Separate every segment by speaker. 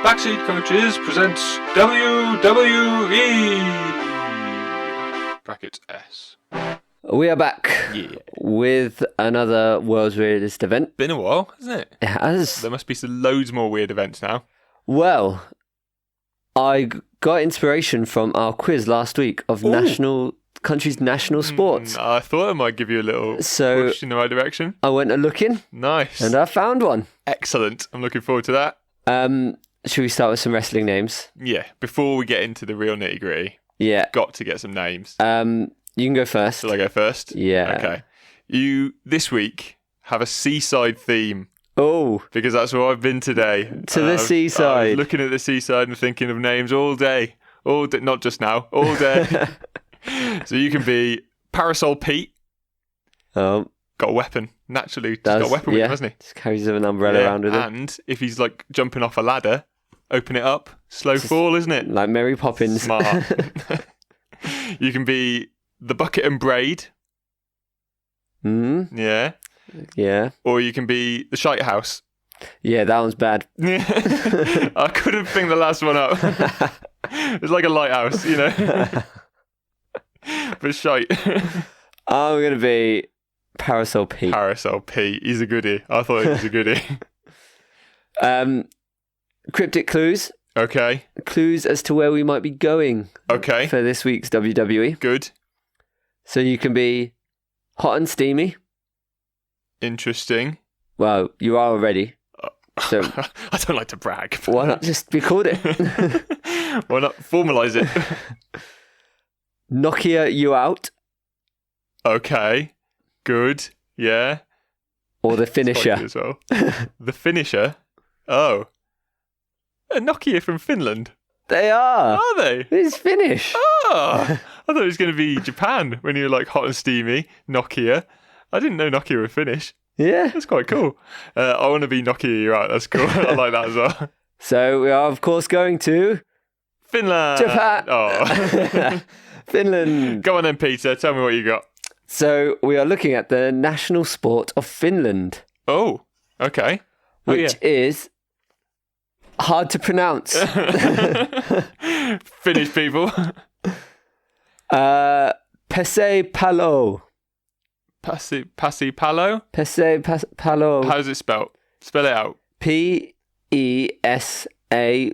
Speaker 1: Backseat Coaches presents WWE brackets S.
Speaker 2: We are back with another World's Weirdest event.
Speaker 1: Been a while, hasn't it?
Speaker 2: It has.
Speaker 1: There must be loads more weird events now.
Speaker 2: Well, I got inspiration from our quiz last week of country's national sports.
Speaker 1: I thought I might give you a little push in the right direction.
Speaker 2: I went a looking.
Speaker 1: Nice.
Speaker 2: And I found one.
Speaker 1: Excellent. I'm looking forward to that.
Speaker 2: Should we start with some wrestling names?
Speaker 1: Yeah, before we get into the real nitty gritty.
Speaker 2: Yeah.
Speaker 1: Got to get some names.
Speaker 2: You can go first.
Speaker 1: Shall I go first?
Speaker 2: Yeah.
Speaker 1: Okay. You, this week, have a seaside theme.
Speaker 2: Oh.
Speaker 1: Because that's where I've been today.
Speaker 2: To the seaside.
Speaker 1: I was looking at the seaside and thinking of names all day. Not just now, all day. So you can be Parasol Pete.
Speaker 2: Oh.
Speaker 1: Got a weapon. Naturally, he's got a weapon with him, hasn't he?
Speaker 2: Just carries an umbrella around with him.
Speaker 1: And if he's like jumping off a ladder, open it up. Slow fall, isn't it?
Speaker 2: Like Mary Poppins.
Speaker 1: Smart. You can be the bucket and braid. Yeah.
Speaker 2: Yeah.
Speaker 1: Or you can be the shite house.
Speaker 2: Yeah, that one's bad.
Speaker 1: I couldn't think the last one up. It's like a lighthouse, you know. But shite.
Speaker 2: I'm going to be Parasol Pete.
Speaker 1: Parasol Pete. He's a goodie. I thought he was a goodie.
Speaker 2: Cryptic clues.
Speaker 1: Okay.
Speaker 2: Clues as to where we might be going.
Speaker 1: Okay.
Speaker 2: For this week's WWE.
Speaker 1: Good.
Speaker 2: So you can be hot and steamy.
Speaker 1: Interesting.
Speaker 2: Well, you are already. So
Speaker 1: I don't like to brag.
Speaker 2: Why not just be called it?
Speaker 1: Why not formalise it?
Speaker 2: Nokia you out.
Speaker 1: Okay. Good. Yeah.
Speaker 2: Or the finisher.
Speaker 1: As well. The finisher? Oh. A Nokia from Finland.
Speaker 2: They are.
Speaker 1: Are they?
Speaker 2: It's Finnish.
Speaker 1: Oh. I thought it was going to be Japan when you were like hot and steamy. Nokia. I didn't know Nokia were Finnish.
Speaker 2: Yeah.
Speaker 1: That's quite cool. I want to be Nokia you out. That's cool. I like that as well.
Speaker 2: So we are, of course, going to
Speaker 1: Finland.
Speaker 2: Japan.
Speaker 1: Oh.
Speaker 2: Finland.
Speaker 1: Go on then, Peter. Tell me what you got.
Speaker 2: So we are looking at the national sport of Finland.
Speaker 1: Oh, okay.
Speaker 2: Which is hard to pronounce.
Speaker 1: Finnish people.
Speaker 2: Pesäpallo.
Speaker 1: Pesäpallo?
Speaker 2: Pesäpallo.
Speaker 1: How's it spelled? Spell it out.
Speaker 2: P-E-S-A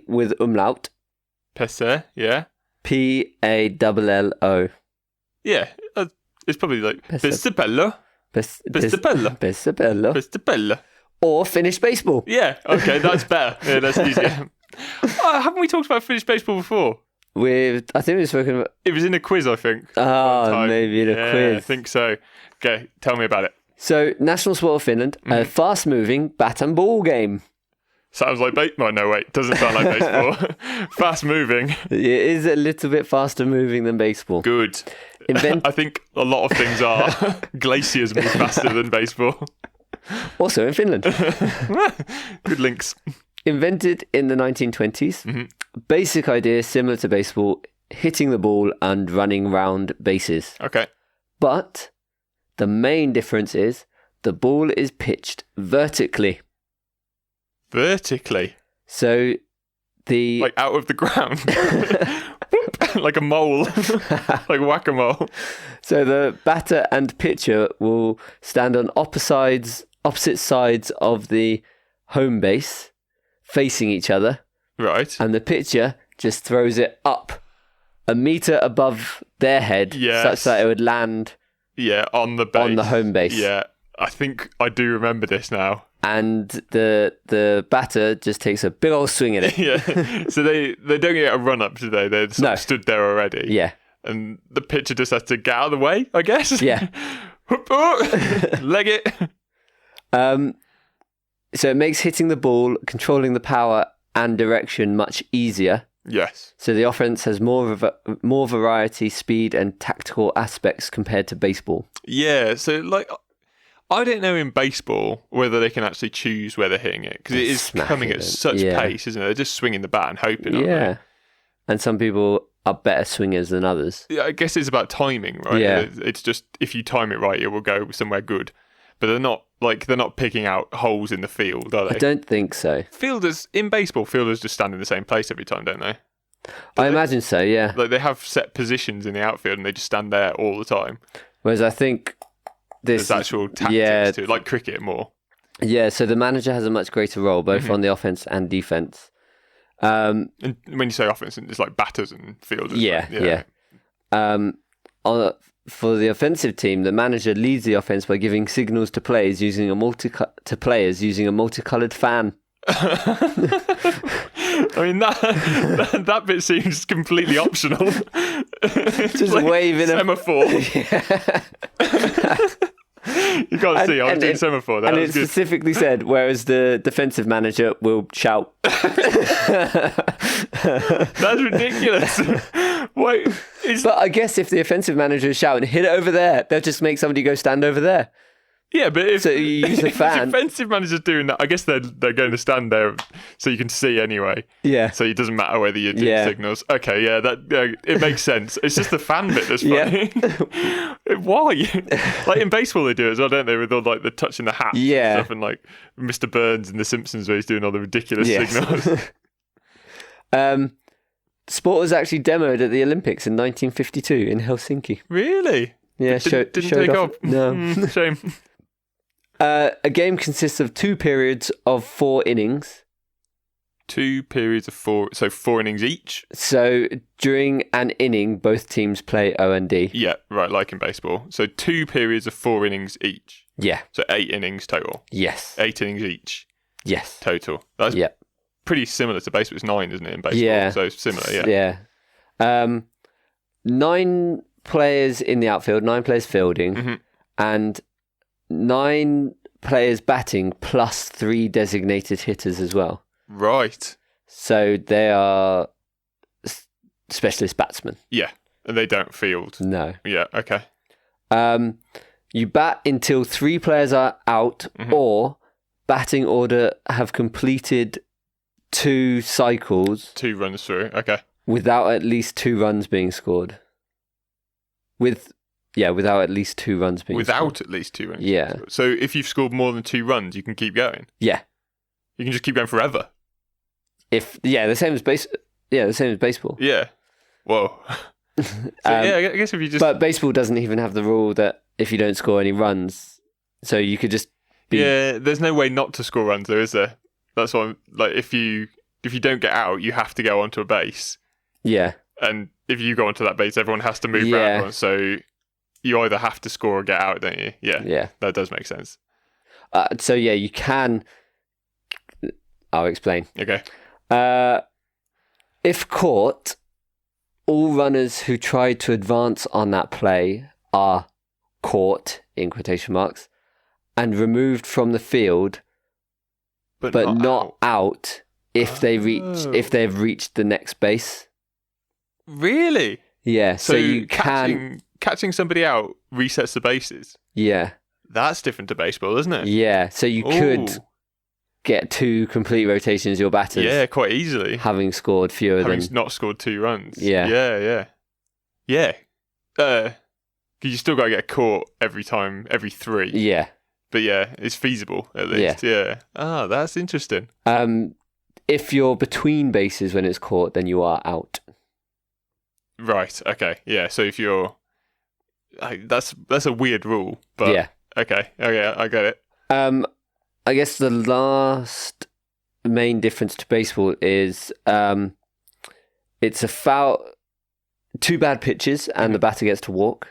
Speaker 2: with umlaut.
Speaker 1: Pesä, yeah.
Speaker 2: P-A-L-L-O.
Speaker 1: Yeah, it's probably like Pesäpallo.
Speaker 2: Pesäpallo. Pesäpallo.
Speaker 1: Pesäpallo.
Speaker 2: Or Finnish baseball.
Speaker 1: Yeah, okay, that's better. Yeah, that's easier. Haven't we talked about Finnish baseball before?
Speaker 2: I think we've spoken about...
Speaker 1: It was in a quiz, I think.
Speaker 2: Oh, maybe in a quiz.
Speaker 1: I think so. Okay, tell me about it.
Speaker 2: So, national sport of Finland, a fast-moving bat and ball game.
Speaker 1: Sounds like baseball. No, wait, doesn't sound like baseball. Fast-moving.
Speaker 2: It is a little bit faster moving than baseball.
Speaker 1: Good. I think a lot of things are. Glaciers move faster than baseball.
Speaker 2: Also in Finland.
Speaker 1: Good links.
Speaker 2: Invented in the 1920s. Basic idea similar to baseball, hitting the ball and running round bases.
Speaker 1: Okay.
Speaker 2: But the main difference is the ball is pitched vertically.
Speaker 1: Vertically?
Speaker 2: So
Speaker 1: like out of the ground? Like a mole. Like whack-a-mole.
Speaker 2: So the batter and pitcher will stand on opposite sides of the home base, facing each other.
Speaker 1: Right.
Speaker 2: And the pitcher just throws it up a metre above their head, such that it would land
Speaker 1: on the base.
Speaker 2: On the home base.
Speaker 1: Yeah, I think I do remember this now.
Speaker 2: And the batter just takes a big old swing at it.
Speaker 1: Yeah. So they don't get a run up, do they? They're sort of stood there already.
Speaker 2: Yeah.
Speaker 1: And the pitcher just has to get out of the way, I guess.
Speaker 2: Yeah.
Speaker 1: Leg it.
Speaker 2: So it makes hitting the ball, controlling the power and direction much easier.
Speaker 1: Yes.
Speaker 2: So the offense has more variety, speed, and tactical aspects compared to baseball.
Speaker 1: Yeah. So like, I don't know in baseball whether they can actually choose where they're hitting it because it is coming at such pace, isn't it? They're just swinging the bat and hoping. Aren't they?
Speaker 2: And some people are better swingers than others.
Speaker 1: Yeah, I guess it's about timing, right?
Speaker 2: Yeah.
Speaker 1: It's just if you time it right, it will go somewhere good. But they're not Like, they're not picking out holes in the field, are they?
Speaker 2: I don't think so.
Speaker 1: In baseball, fielders just stand in the same place every time, don't they?
Speaker 2: I imagine so, yeah.
Speaker 1: Like, they have set positions in the outfield and they just stand there all the time.
Speaker 2: Whereas I think
Speaker 1: there's actual tactics to it, like cricket more.
Speaker 2: Yeah, so the manager has a much greater role, both on the offense and defense.
Speaker 1: And when you say offense, it's like batters and fielders.
Speaker 2: Yeah. For the offensive team, the manager leads the offense by giving signals to players using a multicolored fan.
Speaker 1: I mean, that bit seems completely optional.
Speaker 2: Just like waving a
Speaker 1: semaphore. You can't see. I was doing semaphore. That
Speaker 2: and
Speaker 1: was
Speaker 2: it
Speaker 1: good.
Speaker 2: Specifically said, whereas the defensive manager will shout.
Speaker 1: That's ridiculous. Wait,
Speaker 2: but I guess if the offensive manager is shouting, hit it over there, they'll just make somebody go stand over there.
Speaker 1: Yeah, but if
Speaker 2: you use a fan,
Speaker 1: the defensive manager's doing that, I guess they're going to stand there so you can see anyway.
Speaker 2: Yeah.
Speaker 1: So it doesn't matter whether you're doing signals. Okay, yeah, it makes sense. It's just the fan bit that's funny. Why? Like in baseball they do it as well, don't they? With all like the touching the hats and stuff, and like Mr. Burns in The Simpsons where he's doing all the ridiculous signals.
Speaker 2: Sport was actually demoed at the Olympics in 1952 in Helsinki.
Speaker 1: Really?
Speaker 2: Yeah,
Speaker 1: didn't take off.
Speaker 2: No.
Speaker 1: Shame.
Speaker 2: A game consists of 2 periods of 4 innings.
Speaker 1: 2 periods of 4, so 4 innings each?
Speaker 2: So during an inning, both teams play O&D.
Speaker 1: Yeah, right, like in baseball. So 2 periods of 4 innings each?
Speaker 2: Yeah.
Speaker 1: So 8 innings total?
Speaker 2: Yes.
Speaker 1: 8 innings each?
Speaker 2: Yes.
Speaker 1: Total? That's pretty similar to baseball. It's 9, isn't it, in baseball?
Speaker 2: Yeah.
Speaker 1: So it's similar, yeah.
Speaker 2: Yeah. 9 players in the outfield, 9 players fielding, and 9 players batting plus 3 designated hitters as well.
Speaker 1: Right.
Speaker 2: So they are specialist batsmen.
Speaker 1: Yeah, and they don't field.
Speaker 2: No.
Speaker 1: Yeah, okay.
Speaker 2: You bat until 3 players are out or batting order have completed 2 cycles.
Speaker 1: 2 runs through, okay.
Speaker 2: Without at least 2 runs being scored. Without at least 2 runs being scored.
Speaker 1: Without at least 2 runs?
Speaker 2: Yeah.
Speaker 1: So if you've scored more than 2 runs, you can keep going?
Speaker 2: Yeah.
Speaker 1: You can just keep going forever?
Speaker 2: The same as baseball.
Speaker 1: Yeah. Whoa. I guess if you just...
Speaker 2: But baseball doesn't even have the rule that if you don't score any runs, so you could just be...
Speaker 1: Yeah, there's no way not to score runs though, is there? That's why if you don't get out, you have to go onto a base. Yeah. And if you go onto that base, everyone has to move around. So you either have to score or get out, don't you? Yeah. Yeah. That does make sense.
Speaker 2: You can... I'll explain.
Speaker 1: Okay.
Speaker 2: If caught, all runners who tried to advance on that play are caught, in quotation marks, and removed from the field, but not out if they've reached the next base.
Speaker 1: Really?
Speaker 2: Yeah. So you
Speaker 1: catching somebody out resets the bases.
Speaker 2: Yeah.
Speaker 1: That's different to baseball, isn't it?
Speaker 2: Yeah. So you could get 2 complete rotations of your batters.
Speaker 1: Yeah, quite easily.
Speaker 2: Having scored fewer than...
Speaker 1: not scored 2 runs.
Speaker 2: Yeah.
Speaker 1: Yeah. Because you still got to get caught every 3.
Speaker 2: Yeah.
Speaker 1: But yeah, it's feasible at least. Yeah. Ah, that's interesting.
Speaker 2: If you're between bases when it's caught, then you are out.
Speaker 1: Right. Okay. Yeah. So if you're... That's a weird rule, but...
Speaker 2: Yeah.
Speaker 1: Okay, I get it.
Speaker 2: I guess the last main difference to baseball is it's a foul, 2 bad pitches, and the batter gets to walk.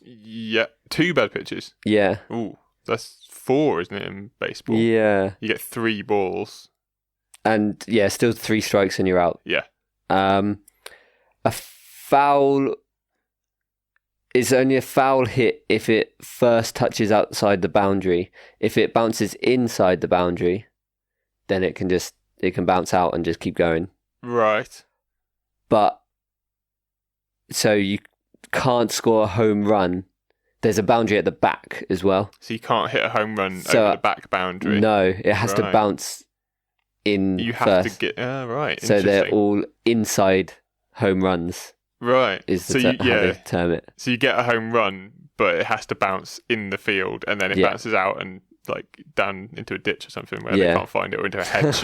Speaker 1: Yeah, 2 bad pitches?
Speaker 2: Yeah.
Speaker 1: Ooh, that's 4, isn't it, in baseball?
Speaker 2: Yeah.
Speaker 1: You get 3 balls.
Speaker 2: And, still 3 strikes and you're out.
Speaker 1: Yeah.
Speaker 2: A foul is only a foul hit if it first touches outside the boundary. If it bounces inside the boundary, then it can bounce out and just keep going.
Speaker 1: Right.
Speaker 2: But so you can't score a home run. There's a boundary at the back as well.
Speaker 1: So you can't hit a home run over the back boundary.
Speaker 2: No, it has to bounce in
Speaker 1: You have
Speaker 2: first.
Speaker 1: to get... right.
Speaker 2: So they're all inside home runs.
Speaker 1: Right.
Speaker 2: Is how they term it.
Speaker 1: So you get a home run, but it has to bounce in the field, and then it bounces out and like down into a ditch or something where they can't find it, or into a hedge.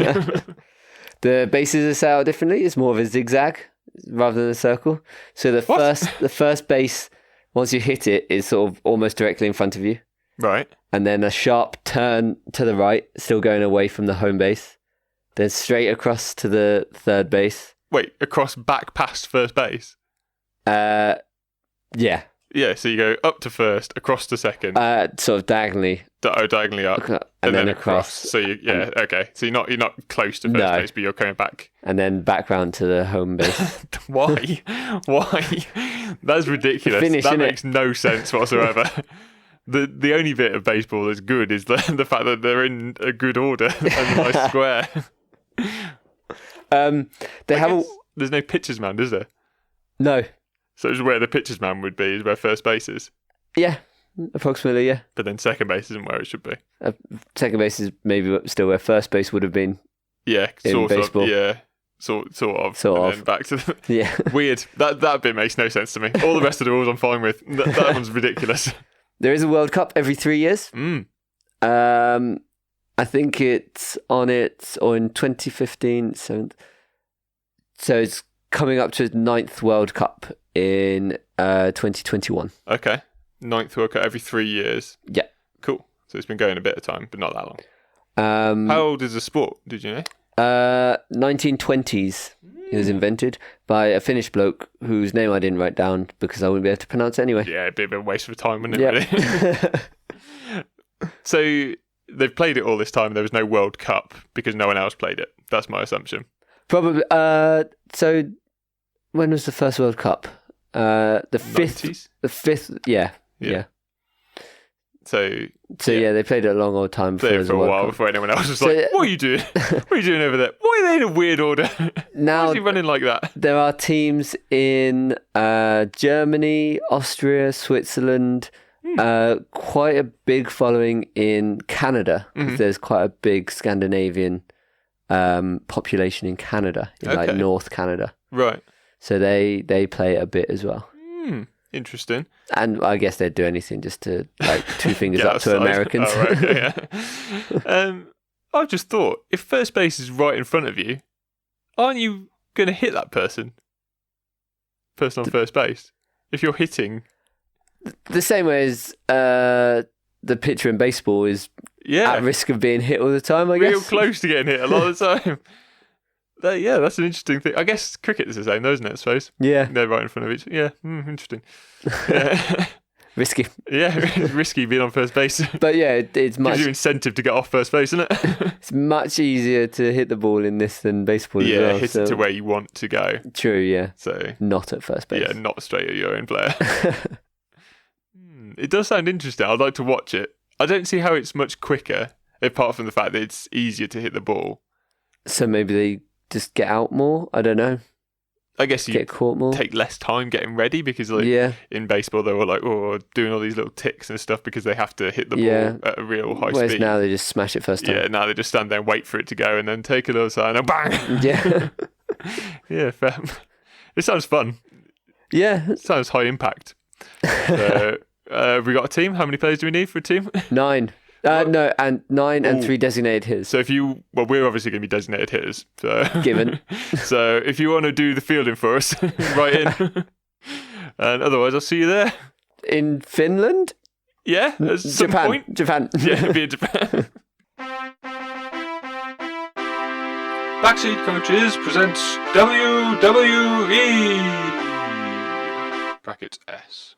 Speaker 2: The bases are set out differently. It's more of a zigzag rather than a circle. So the first base, once you hit it, is sort of almost directly in front of you.
Speaker 1: Right.
Speaker 2: And then a sharp turn to the right, still going away from the home base. Then straight across to the third base.
Speaker 1: Wait, across back past first base?
Speaker 2: Yeah.
Speaker 1: Yeah, so you go up to first, across to second.
Speaker 2: Sort of diagonally.
Speaker 1: Diagonally up.
Speaker 2: And then across.
Speaker 1: So okay. So you're not close to first base, but you're coming back.
Speaker 2: And then back round to the home base.
Speaker 1: Why? That's ridiculous.
Speaker 2: Finish,
Speaker 1: that makes no sense whatsoever. The only bit of baseball that's good is the fact that they're in a good order and a nice square. There's no pitcher's mound, is there?
Speaker 2: No.
Speaker 1: So it's where the pitcher's mound would be, is where first base is.
Speaker 2: Yeah, approximately, yeah.
Speaker 1: But then second base isn't where it should be.
Speaker 2: Second base is maybe still where first base would have been.
Speaker 1: Yeah,
Speaker 2: sort
Speaker 1: of. Yeah, sort of. Then back to the weird. That bit makes no sense to me. All the rest of the rules I'm fine with. That one's ridiculous.
Speaker 2: There is a World Cup every 3 years. I think it's on or in 2015. So it's coming up to its 9th World Cup in 2021.
Speaker 1: Okay. 9th World Cup every 3 years.
Speaker 2: Yeah.
Speaker 1: Cool. So it's been going a bit of time, but not that long. How old is the sport? Did you know?
Speaker 2: 1920s. It was invented by a Finnish bloke whose name I didn't write down because I wouldn't be able to pronounce it anyway.
Speaker 1: Yeah, it'd be a bit of a waste of time, wouldn't it? Really? So they've played it all this time. There was no World Cup because no one else played it. That's my assumption.
Speaker 2: Probably. So when was the first World Cup? The 90s? The fifth. Yeah. So they played it a long old time before.
Speaker 1: Played it for a while before anyone else was like, "What are you doing? What are you doing over there? Why are they in a weird order?
Speaker 2: Now,
Speaker 1: why is he running like that?"
Speaker 2: There are teams in Germany, Austria, Switzerland. Quite a big following in Canada. There's quite a big Scandinavian population in Canada, in like North Canada.
Speaker 1: Right.
Speaker 2: So they play it a bit as well.
Speaker 1: Interesting.
Speaker 2: And I guess they'd do anything just to like two fingers up to Americans.
Speaker 1: Oh, right, yeah. I've just thought, if first base is right in front of you, aren't you going to hit that person on first base? If you're hitting...
Speaker 2: The same way as the pitcher in baseball is at risk of being hit all the time, I guess.
Speaker 1: Real close to getting hit a lot of the time. That's an interesting thing. I guess cricket is the same, though, isn't it, I suppose? Yeah. They're right in front of each other. Yeah, interesting. Yeah.
Speaker 2: Risky.
Speaker 1: Yeah, risky being on first base.
Speaker 2: But yeah, it's much...
Speaker 1: Gives you incentive to get off first base, isn't it?
Speaker 2: It's much easier to hit the ball in this than baseball as well.
Speaker 1: Yeah, hit it to where you want to go.
Speaker 2: True, yeah.
Speaker 1: So
Speaker 2: not at first base.
Speaker 1: Yeah, not straight at your own player. It does sound interesting. I'd like to watch it. I don't see how it's much quicker, apart from the fact that it's easier to hit the ball.
Speaker 2: So maybe they just get out more? I don't know.
Speaker 1: I guess you
Speaker 2: get caught more.
Speaker 1: Take less time getting ready because in baseball they were like, doing all these little ticks and stuff because they have to hit the ball at a real high
Speaker 2: Whereas
Speaker 1: speed.
Speaker 2: Now they just smash it first time.
Speaker 1: Yeah, now they just stand there and wait for it to go and then take another side and bang!
Speaker 2: Yeah.
Speaker 1: Yeah, fair. It sounds fun.
Speaker 2: Yeah.
Speaker 1: It sounds high impact. Have we got a team? How many players do we need for a team?
Speaker 2: 9. No, and 9 and 3 designated hitters.
Speaker 1: So we're obviously going to be designated hitters. So.
Speaker 2: Given.
Speaker 1: So if you want to do the fielding for us, write in. And otherwise, I'll see you there.
Speaker 2: In Finland?
Speaker 1: Yeah, at some point.
Speaker 2: Japan.
Speaker 1: Yeah, it'll be in Japan. Backseat Coaches presents WWE. Brackets S.